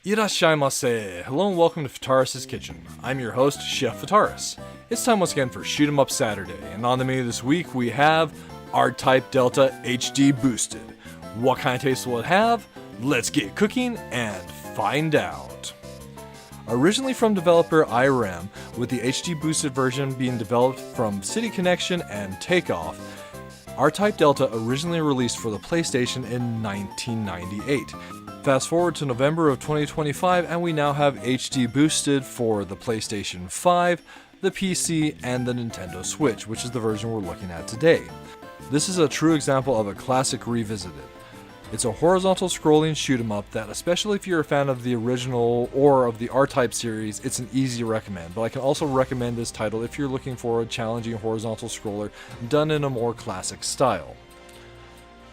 Irashaimase! Hello and welcome to Fataris' Kitchen. I'm your host, Chef Fataris. It's time once again for Shoot 'em Up Saturday, and on the menu this week we have R-Type Delta HD Boosted. What kind of taste will it have? Let's get cooking and find out. Originally from developer IRM, with the HD Boosted version being developed from City Connection and Takeoff, R-Type Delta originally released for the PlayStation in 1998. Fast forward to November of 2025 and we now have HD Boosted for the PlayStation 5, the PC, and the Nintendo Switch, which is the version we're looking at today. This is a true example of a classic revisited. It's a horizontal scrolling shoot 'em up that, especially if you're a fan of the original or of the R-Type series, it's an easy recommend. But I can also recommend this title if you're looking for a challenging horizontal scroller done in a more classic style.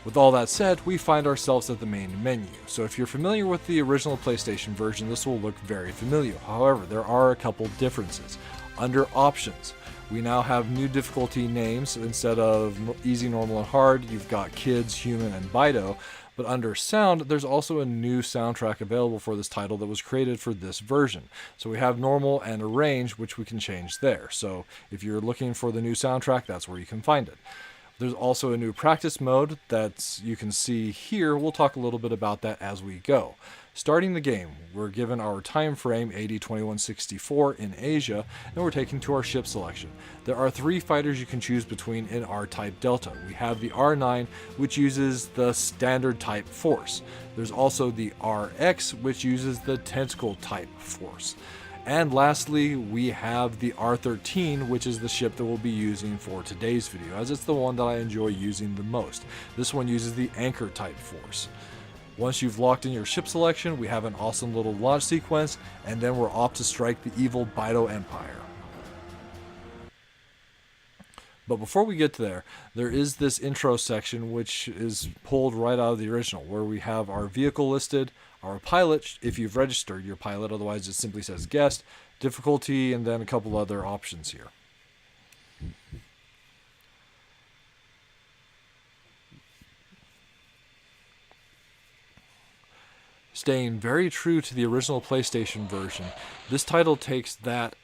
With all that said, we find ourselves at the main menu, so if you're familiar with the original PlayStation version, this will look very familiar. However, there are a couple differences. Under Options, we now have new difficulty names. Instead of Easy, Normal, and Hard, you've got Kids, Human, and Bido. But under Sound, there's also a new soundtrack available for this title that was created for this version. So we have Normal and Arrange, which we can change there. So if you're looking for the new soundtrack, that's where you can find it. There's also a new practice mode that you can see here. We'll talk a little bit about that as we go. Starting the game, we're given our time frame 80-2164 in Asia, and we're taken to our ship selection. There are 3 fighters you can choose between in R-Type Delta. We have the R9, which uses the standard type force. There's also the RX, which uses the tentacle type force. And lastly, we have the R13, which is the ship that we'll be using for today's video, as it's the one that I enjoy using the most. This one uses the anchor type force. Once you've locked in your ship selection, we have an awesome little launch sequence, and then we're off to strike the evil Bido Empire. But before we get to there is this intro section which is pulled right out of the original, where we have our vehicle listed, our pilot, if you've registered your pilot, otherwise it simply says guest, difficulty, and then a couple other options here. Staying very true to the original PlayStation version, this title takes that,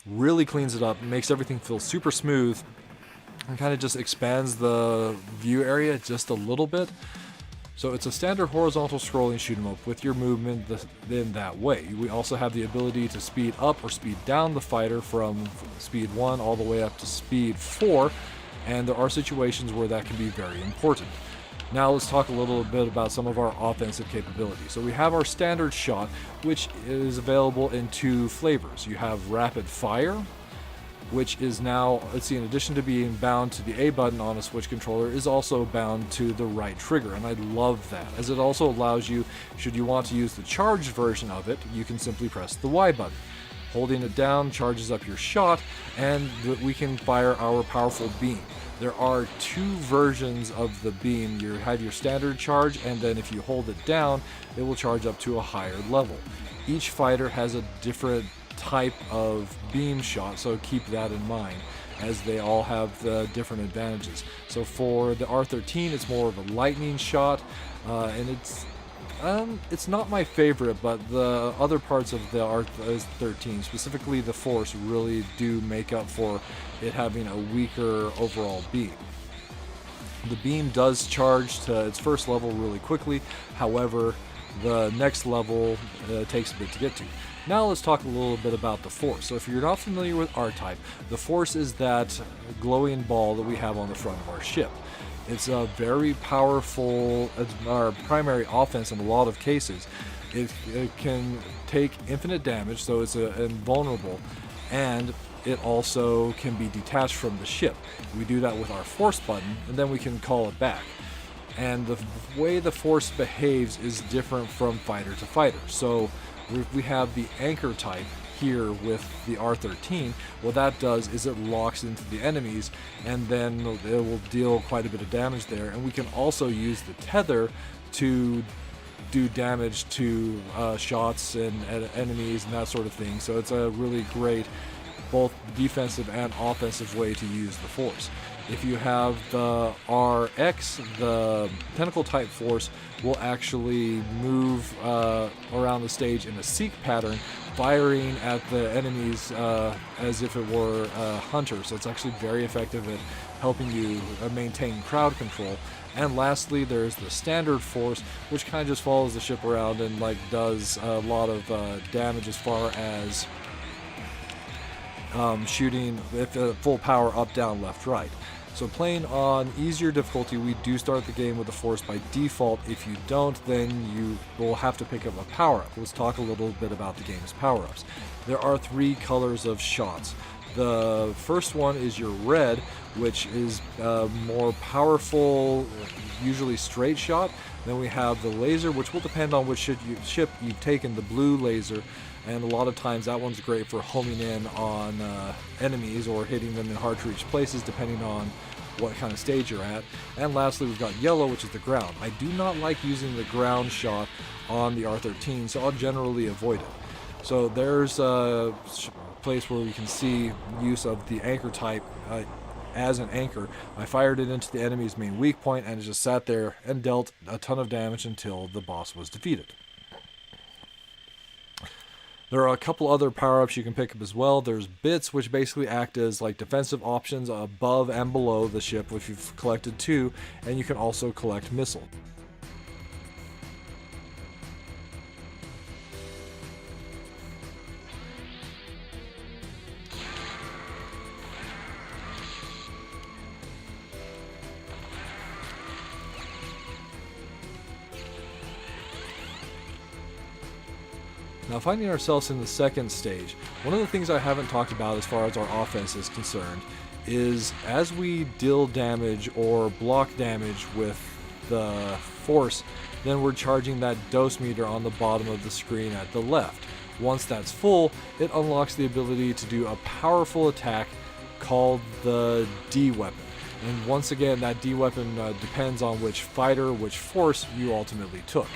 really cleans it up, makes everything feel super smooth, and kind of just expands the view area just a little bit. So it's a standard horizontal scrolling shoot 'em up with your movement in that way. We also have the ability to speed up or speed down the fighter from speed 1 all the way up to speed 4, and there are situations where that can be very important. Now let's talk a little bit about some of our offensive capabilities. So we have our standard shot, which is available in 2 flavors. You have rapid fire, which is now, let's see, in addition to being bound to the A button on a Switch controller, is also bound to the right trigger, and I love that, as it also allows you, should you want to use the charged version of it, you can simply press the Y button. Holding it down charges up your shot, and we can fire our powerful beam. There are 2 versions of the beam. You have your standard charge, and then if you hold it down, it will charge up to a higher level. Each fighter has a different type of beam shot, so keep that in mind, as they all have different advantages. So for the R13, it's more of a lightning shot, and it's not my favorite, but the other parts of the R13, specifically the force, really do make up for it having a weaker overall beam. The beam does charge to its first level really quickly, however, the next level takes a bit to get to. Now let's talk a little bit about the force. So if you're not familiar with R-Type, the force is that glowing ball that we have on the front of our ship. It's a very powerful, our primary offense in a lot of cases. It can take infinite damage, so it's invulnerable, and it also can be detached from the ship. We do that with our force button, and then we can call it back. And the way the force behaves is different from fighter to fighter. So we have the anchor type here with the R13. What that does is it locks into the enemies, and then it will deal quite a bit of damage there. And we can also use the tether to do damage to shots and enemies and that sort of thing. So it's a really great both defensive and offensive way to use the force. If you have the RX, the tentacle type force will actually move around the stage in a seek pattern, firing at the enemies as if it were a hunter. So it's actually very effective at helping you maintain crowd control. And lastly, there's the standard force, which kind of just follows the ship around and like does a lot of damage as far as shooting with full power up, down, left, right. So playing on easier difficulty, we do start the game with the force by default. If you don't, then you will have to pick up a power-up. Let's talk a little bit about the game's power-ups. There are 3 colors of shots. The first one is your red, which is a more powerful, usually straight shot. Then we have the laser, which will depend on which ship you've taken, the blue laser. And a lot of times that one's great for homing in on enemies or hitting them in hard-to-reach places, depending on what kind of stage you're at. And lastly, we've got yellow, which is the ground. I do not like using the ground shot on the R13, so I'll generally avoid it. So there's a place where we can see use of the anchor type as an anchor. I fired it into the enemy's main weak point, and it just sat there and dealt a ton of damage until the boss was defeated. There are a couple other power-ups you can pick up as well. There's bits, which basically act as like defensive options above and below the ship, which you've collected 2, and you can also collect missiles. Now, finding ourselves in the second stage, one of the things I haven't talked about as far as our offense is concerned is as we deal damage or block damage with the force, then we're charging that dose meter on the bottom of the screen at the left. Once that's full, it unlocks the ability to do a powerful attack called the D weapon. And once again, that D weapon depends on which fighter, which force you ultimately took.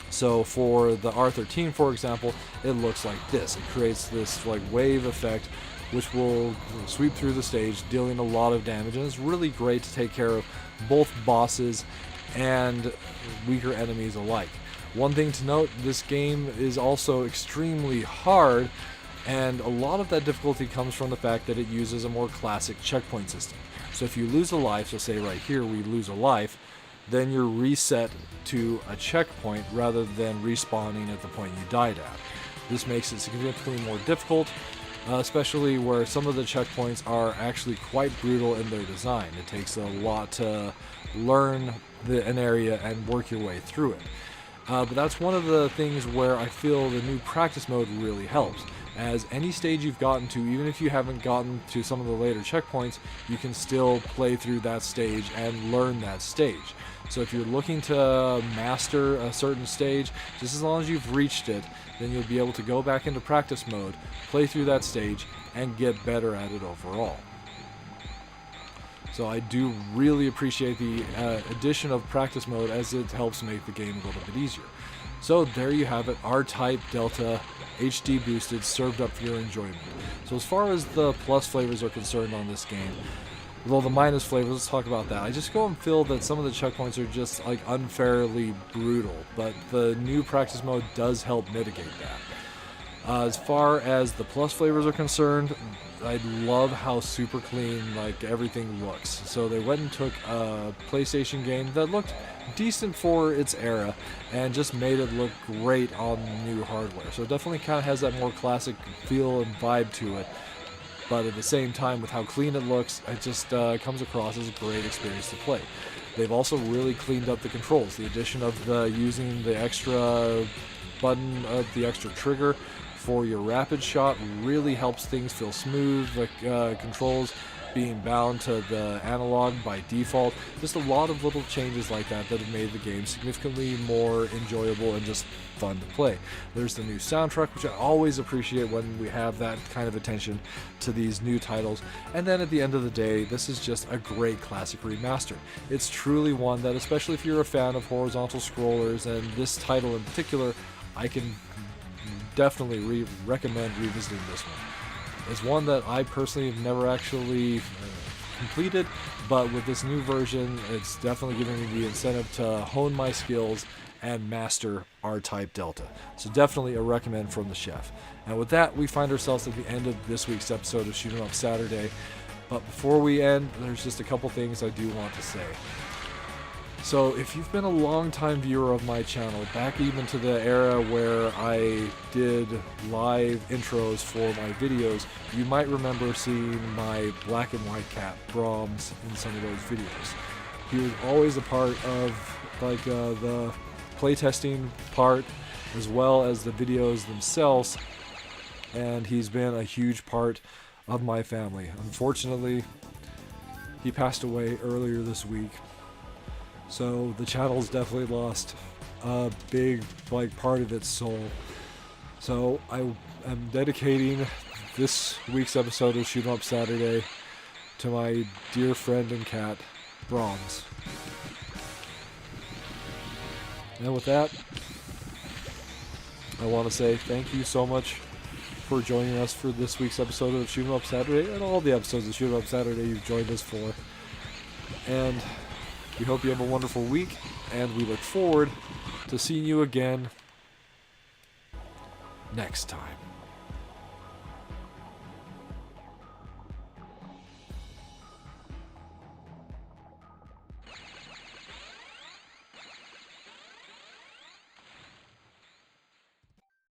So for the R13, for example, it looks like this. It creates this like wave effect, which will sweep through the stage, dealing a lot of damage, and it's really great to take care of both bosses and weaker enemies alike. One thing to note, this game is also extremely hard, and a lot of that difficulty comes from the fact that it uses a more classic checkpoint system. So if you lose a life, so say right here we lose a life, then you're reset to a checkpoint rather than respawning at the point you died at. This makes it significantly more difficult, especially where some of the checkpoints are actually quite brutal in their design. It takes a lot to learn an area and work your way through it. But that's one of the things where I feel the new practice mode really helps. As any stage you've gotten to, even if you haven't gotten to some of the later checkpoints, you can still play through that stage and learn that stage. So if you're looking to master a certain stage, just as long as you've reached it, then you'll be able to go back into practice mode, play through that stage, and get better at it overall. So I do really appreciate the addition of practice mode, as it helps make the game a little bit easier. So there you have it, R-Type Delta HD boosted, served up for your enjoyment. So as far as the plus flavors are concerned on this game, well, the minus flavors, let's talk about that. I just go and feel that some of the checkpoints are just like unfairly brutal, but the new practice mode does help mitigate that. As far as the plus flavors are concerned, I love how super clean like everything looks. So they went and took a PlayStation game that looked decent for its era and just made it look great on new hardware. So it definitely kind of has that more classic feel and vibe to it. But at the same time, with how clean it looks, it just comes across as a great experience to play. They've also really cleaned up the controls. The addition of using the extra button, the extra trigger for your rapid shot really helps things feel smooth. The controls being bound to the analog by default. Just a lot of little changes like that that have made the game significantly more enjoyable and just fun to play. There's the new soundtrack, which I always appreciate when we have that kind of attention to these new titles. And then at the end of the day, this is just a great classic remaster. It's truly one that, especially if you're a fan of horizontal scrollers, and this title in particular, I can definitely recommend revisiting this one. It's one that I personally have never actually completed, but with this new version, it's definitely giving me the incentive to hone my skills and master R-Type Delta. So definitely a recommend from the chef. And with that, we find ourselves at the end of this week's episode of Shoot 'Em Up Saturday. But before we end, there's just a couple things I do want to say. So if you've been a long-time viewer of my channel, back even to the era where I did live intros for my videos, you might remember seeing my black and white cat, Brahms, in some of those videos. He was always a part of the playtesting part as well as the videos themselves, and he's been a huge part of my family. Unfortunately, he passed away earlier this week. So the channel's definitely lost a big part of its soul. So I am dedicating this week's episode of Shoot 'Em Up Saturday to my dear friend and cat, Brahms. And with that, I want to say thank you so much for joining us for this week's episode of Shoot 'Em Up Saturday and all the episodes of Shoot 'Em Up Saturday you've joined us for. And we hope you have a wonderful week, and we look forward to seeing you again next time.